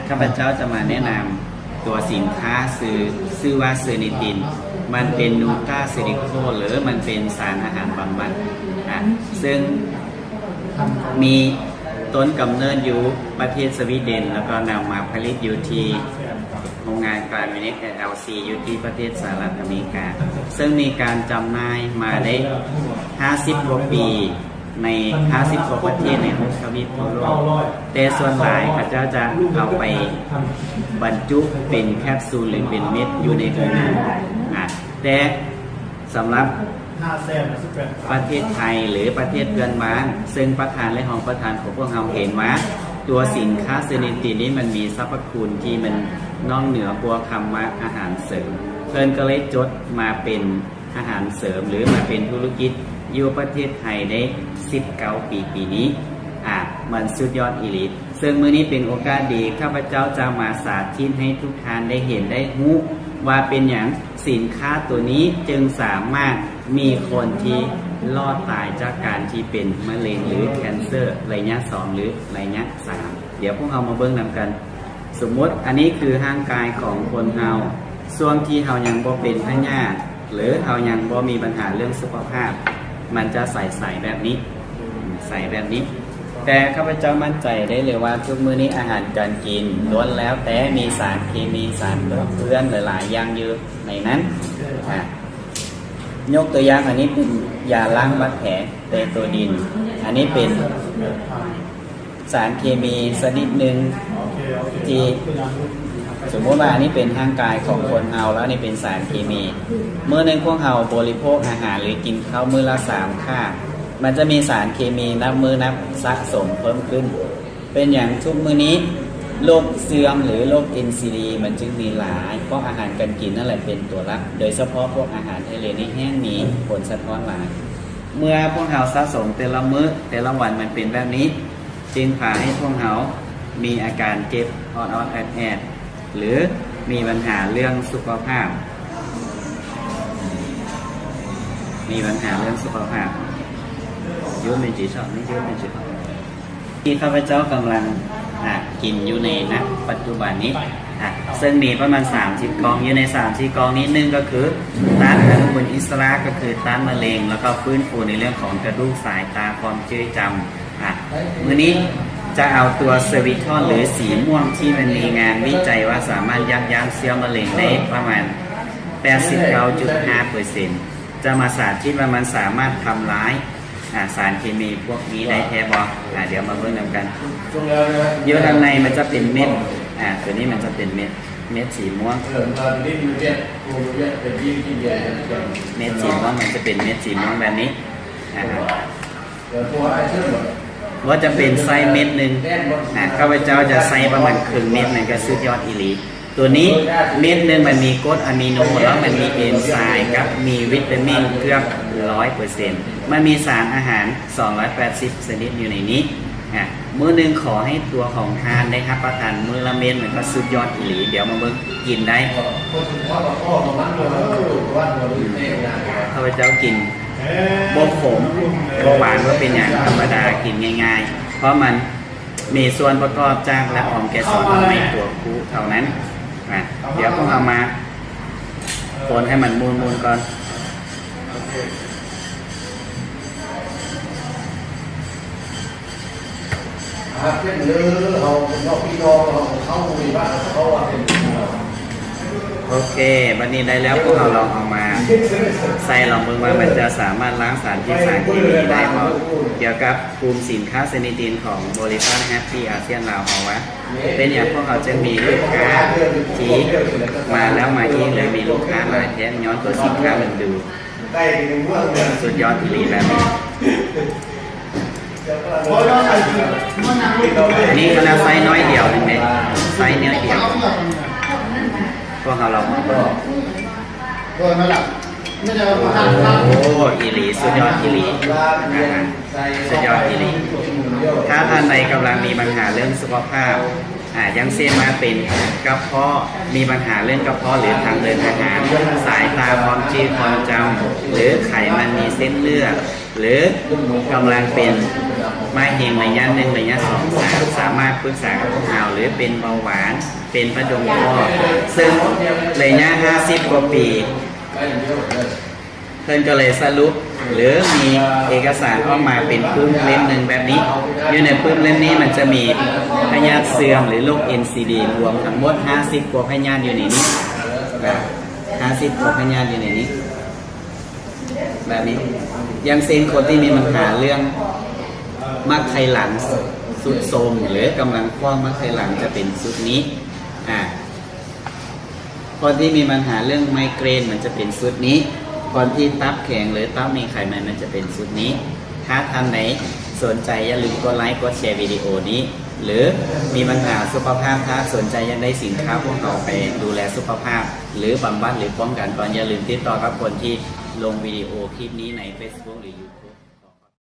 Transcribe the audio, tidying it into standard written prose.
ข้าพเจ้าจะมาแนะนำตัวสินค้าชื่อว่าเซอร์นิตินมันเป็นนูตราเซริโคหรือมันเป็นสารอาหารบำบัดซึ่งมีต้นกำเนิดอยู่ประเทศสวีเดนแล้วก็นำมาผลิตอยู่ที่โรงงานการวินิจ LC อยู่ที่ประเทศสหรัฐอเมริกาซึ่งมีการจำหน่ายมาได้50 กว่าปีใน50 กว่าประเทศใน6 ทวีปทั่วโลกแต่ส่วนหลายเขาเจ้าจะเอาไปบรรจุเป็นแคปซูลหรือเป็นเม็ดอยู่ในถุงแต่สำหรับประเทศไทยหรือประเทศเพื่อนบ้านซึ่งประธานและรองประธานของพวกเราเห็นว่าตัวสินค้าเซอร์นิตินนี้มันมีสรรพคุณที่มันนอกเหนือกว่าคำว่าอาหารเสริมเพิ่นก็เลยจดมาเป็นอาหารเสริมหรือมาเป็นธุรกิจอยู่ประเทศไทยได้19 ปีนี้มันสุดยอดอีหลีซึ่งมื้อนี้เป็นโอกาสดีข้าพเจ้าจะมาสาธิตให้ทุกท่านได้เห็นได้รู้ว่าเป็นอย่างสินค้าตัวนี้จึงสามารถมีคนที่รอดตายจากการที่เป็นมะเร็งหรือแคนเซอร์ระยะ 2 หรือระยะ 3เดี๋ยวพวกเรามาเบิ่งนำกันสมมติอันนี้คือร่างกายของคนเราส่วนที่เรายังบ่เป็นพยาธิหรือเรายังบ่มีปัญหาเรื่องสุขภาพมันจะใสแบบนี้ใสแบบนี้แต่ข้าพเจ้ามั่นใจได้เลยว่าทุกมื้อนี้อาหารการกินล้วนแล้วแต่มีสารเคมีสารเพื่อนหลายๆอย่างอยู่ในนั้นยกตัวอย่างอันนี้เป็นยาล้างบาดแผลเตโตดินอันนี้เป็นสารเคมีชนิดหนึ่งที่สมมติว่าอันนี้เป็นร่างกายของคนเราแล้วนี่เป็นสารเคมีเมื่อในพวกเราบริโภคอาหารหรือกินข้าวมื้อละ3 คาบมันจะมีสารเคมีนับสะสมเพิ่มขึ้นเป็นอย่างทุกมื้อนี้โรคเสื่อมหรือโรค NCD มันจึงมีหลายเพราะอาหารการกินนั่นแหละเป็นตัวรักโดยเฉพาะพวกอาหารทะเลนี่แห้งมีผลสะท้อนหลายเมื่อพวกเราสะสมแต่ละมื้อแต่ละวันมันเป็นแบบนี้จึงพาให้พวกเรามีอาการเจ็บอ่อนแอดหรือมีปัญหาเรื่องสุขภาพยืดเป็นจีชอบไม่ยืดเป็นจีชอบที่ข้าพเจ้ากำลังกินอยู่ในณปัจจุบันนี้ซึ่งมีประมาณ30 กองอยู่ใน30 กองนี้นึงก็คือต้านอนุมูลอิสระก็คือต้านมะเร็งแล้วก็ฟื้นฟูในเรื่องของกระดูกสายตาความจดจำมื้อนี้จะเอาตัวเซอร์วิทอลหรือสีม่วงที่มันมีงานวิจัยว่าสามารถยับยั้งเชื้อมะเร็งได้ประมาณ 89.5% จะมาสาธิตว่ามันสามารถทำร้ายสารเคมีพวกนี้ได้แท้บ่เดี๋ยวมาเบิ่งนำกันเยอะด้านในมันจะเป็นเม็ดตัวนี้มันจะเป็นเม็ดสีม่วงเม็ดสีม่วงมันจะเป็นเม็ดสีม่วงแบบนี้ว่าจะเป็นไส้เม็ดหนึ่งข้าพเจ้าจะใส่ประมาณครึ่งเม็ดนึงก็สุดยอดอีหลีตัวนี้เม็ดหนึ่งมันมีกรดอะมิโนแล้วมันมีเอนไซม์ครับมีวิตามินเกือบ 100% มันมีสารอาหาร280ชนิดอยู่ในนี้มื้อนึงขอให้ตัวของทานได้ครับประทานมื้อละเม็ดมันก็สุดยอดอีหลีเดี๋ยวมาเบิ่งกินได้ข้าพเจ้ากินบ่ขมบ่หวานว่าเป็นอย่างธรรมดากินง่ายๆเพราะมันมีส่วนประกอบจากละอองแกสซอนในตัวคูเท่านั้นเดี๋ยวพวกเรามาคนให้มันมูนก่อนโอเควันนี้ได้แล้วพวกเราลองเอามาใส่ลองมือว่ามันจะสามารถล้างสารพิษสารเคมีได้เพราะเกี่ยวกับกลุ่มสินค้าเซนิตินของบริษัทแฮปปี้อาเซียนเราเอาไว้เป็นอย่างพวกเราจะมีลูกค้าที่มาแล้วมาอีกเลยมีลูกค้าหลายแท้ย้อนตัวสินค้ามันดูสุดยอดอีหลีแบบนี้นี่ขนาดไซส์น้อยเดียวนึงเลยไซส์เนื้อเดียวพวกเรามาเปิดโอ้อีหลีสุดยอดอีหลีสุดยอดอีหลีถ้าท่านใดกำลังมีปัญหาเรื่องสุขภาพยังเช่นมาเป็นกระเพาะมีปัญหาเรื่องกระเพาะหรือทางเดินอาหารสายตาความจำความจำหรือไขมันมีเส้นเลือดหรือกำลังเป็น มาเฮงระยะหนึ่งระยะสองสามารถปรึกษากับพวกเราหรือเป็นเบาหวานเป็นประจงคอซึ่งระยะ50 กว่าปีเพิ่นก็เลยสรุปหรือมีเอกสารออกมาเป็นปึ้มเล่มหนึ่งแบบนี้อยู่ในปึ้มเล่มนี้มันจะมีพยาธิเสื่อมหรือโรค NCD รวมทั้งหมด50 กว่าพยาธิอยู่ในนี้50 กว่าพยาธิอยู่ในนี้แบบนี้ยังเซนคนที่มีปัญหาเรื่องมักไขหลังสุดโทรมหรือกำลังคว้างมักไขหลังจะเป็นสุดนี้คนที่มีปัญหาเรื่องไมเกรนมันจะเป็นสุดนี้คนที่ตับแข็งหรือตับมีไขมันจะเป็นสุดนี้ถ้าท่านไหนสนใจอย่าลืมกดไลค์กดแชร์วิดีโอนี้หรือมีปัญหาสุขภาพถ้าสนใจยังได้สินค้าพวกเราไปดูแลสุขภาพหรือบำบัดหรือป้องกันก่อนอย่าลืมติดต่อกับคนที่ลงวิดีโอคลิปนี้ใน Facebook หรือ YouTube